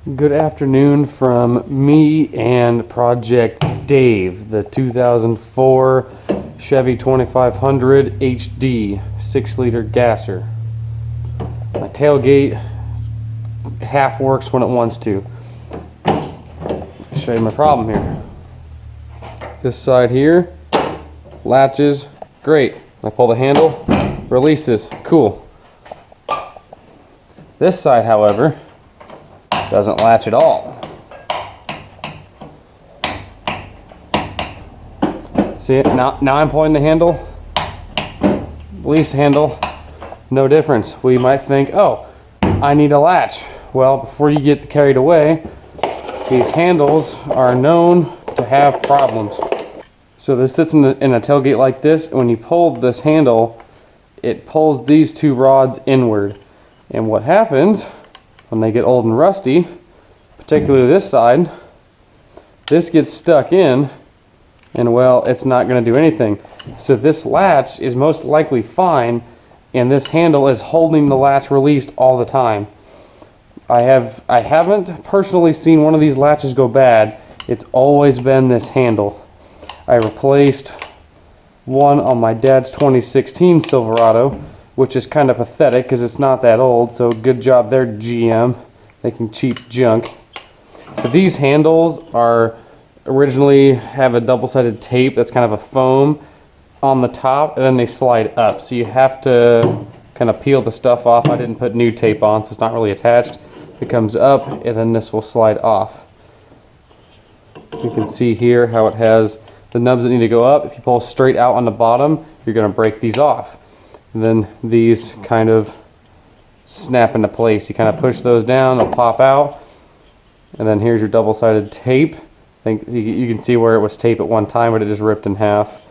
Good afternoon from me and Project Dave, the 2004 Chevy 2500 HD 6-liter gasser. My tailgate half works when it wants to. I'll show you my problem here. This side here latches, great. I pull the handle, releases, cool. This side, however, doesn't latch at all. See it? Now I'm pulling the handle, release handle, no difference. We might think, oh, I need a latch. Well, before you get carried away, these handles are known to have problems. So this sits in a tailgate like this, and when you pull this handle, it pulls these two rods inward. And what happens when they get old and rusty, particularly this side, this gets stuck in, and well, it's not going to do anything. So this latch is most likely fine, and this handle is holding the latch released all the time. I haven't personally seen one of these latches go bad. It's always been this handle. I replaced one on my dad's 2016 Silverado, which is kind of pathetic because it's not that old, so good job there, GM, making cheap junk. So these handles are originally have a double-sided tape that's kind of a foam on the top, and then they slide up, so you have to kind of peel the stuff off. I didn't put new tape on, so it's not really attached. It comes up, and then this will slide off. You can see here how it has the nubs that need to go up. If you pull straight out on the bottom, you're going to break these off. And then these kind of snap into place. You kind of push those down, they'll pop out. And then here's your double-sided tape. I think you can see where it was tape at one time, but it just ripped in half.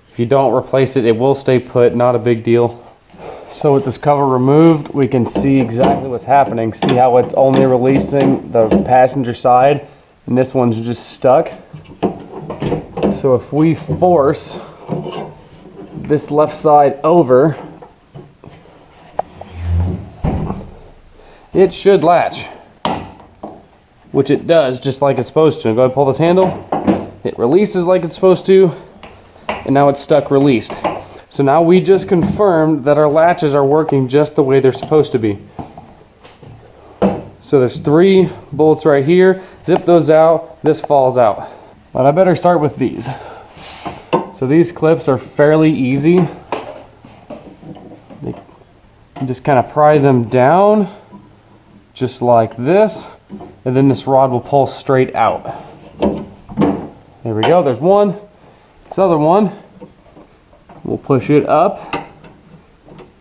If you don't replace it, it will stay put, not a big deal. So with this cover removed, we can see exactly what's happening. See how it's only releasing the passenger side, and this one's just stuck. So if we force this left side over, it should latch, which it does, just like it's supposed to. Go ahead and pull this handle. It releases like it's supposed to, and now it's stuck released. So now we just confirmed that our latches are working just the way they're supposed to be. So there's 3 bolts right here. Zip those out, this falls out. But I better start with these. So these clips are fairly easy. You just kind of pry them down, just like this, and then this rod will pull straight out. There we go, there's one. This other one, we'll push it up,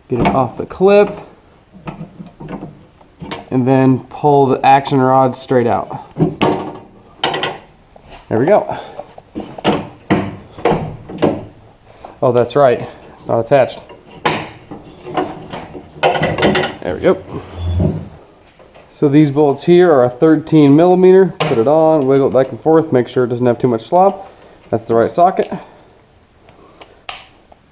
get it off the clip, and then pull the action rod straight out. There we go. Oh, that's right, it's not attached. There we go. So these bolts here are a 13 millimeter. Put it on, wiggle it back and forth, make sure it doesn't have too much slop. That's the right socket.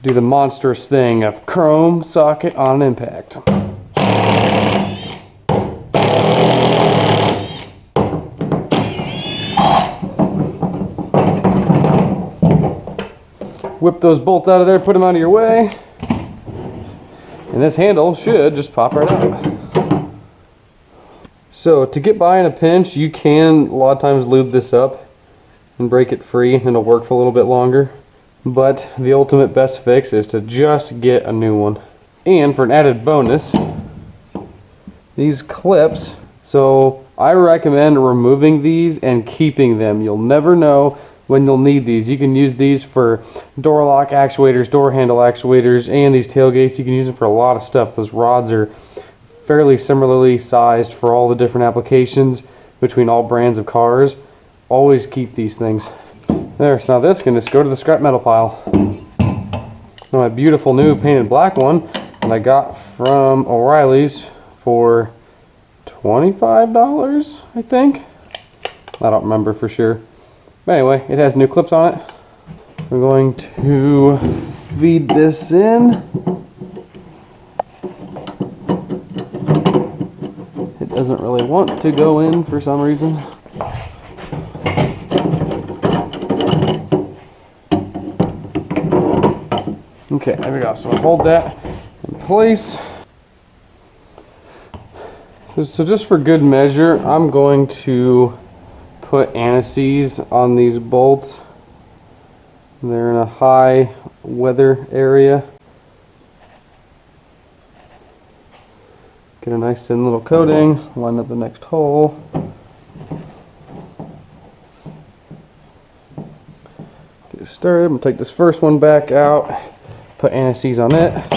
Do the monstrous thing of chrome socket on impact. Whip those bolts out of there, put them out of your way, and this handle should just pop right out. So to get by in a pinch, you can a lot of times lube this up and break it free, and it'll work for a little bit longer. But the ultimate best fix is to just get a new one. And for an added bonus, these clips, so I recommend removing these and keeping them. You'll never know when you'll need these. You can use these for door lock actuators, door handle actuators, and these tailgates. You can use them for a lot of stuff. Those rods are fairly similarly sized for all the different applications between all brands of cars. Always keep these things. There, so now this can just go to the scrap metal pile. Now my beautiful new painted black one that I got from O'Reilly's for $25, I think. I don't remember for sure. But anyway, it has new clips on it. We're going to feed this in. It doesn't really really want to go in for some reason. Okay, there we go. So I'll hold that in place. So just for good measure, I'm going to put anti-seize on these bolts. They're in a high weather area. Get a nice thin little coating, line up the next hole. Get it started. I'm going to take this first one back out, put anti-seize on it.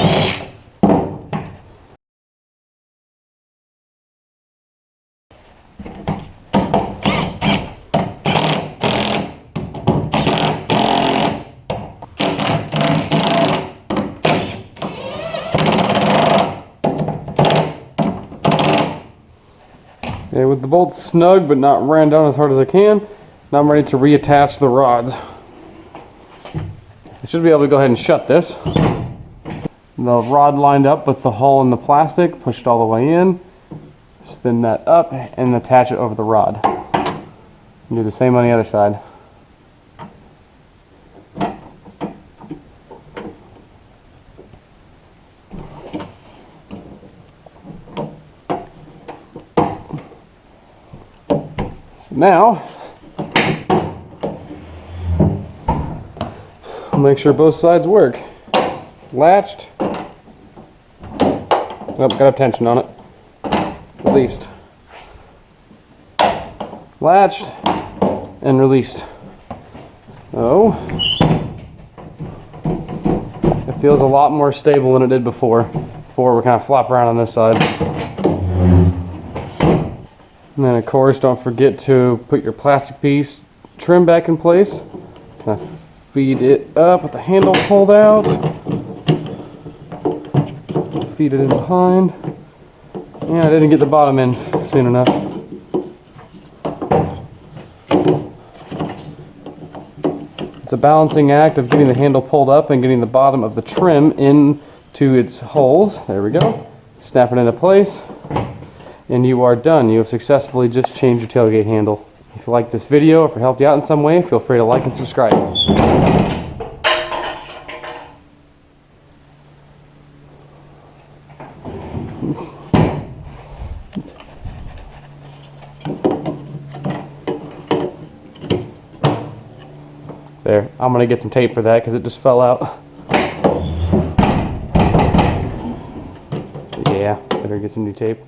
Okay, with the bolts snug but not ran down as hard as I can, now I'm ready to reattach the rods. I should be able to go ahead and shut this. The rod lined up with the hole in the plastic, pushed all the way in, spin that up and attach it over the rod. Do the same on the other side. So now, I'll make sure both sides work. Latched. Oh, got a tension on it. Released. Latched and released. So, it feels a lot more stable than it did before. Before we kind of flop around on this side. And then of course, don't forget to put your plastic piece trim back in place. Kind of feed it up with the handle pulled out. Feed it in behind. And I didn't get the bottom in soon enough. It's a balancing act of getting the handle pulled up and getting the bottom of the trim into its holes. There we go. Snap it into place. And you are done. You have successfully just changed your tailgate handle. If you like this video, if it helped you out in some way, feel free to like and subscribe. There, I'm gonna get some tape for that because it just fell out. Yeah, better get some new tape.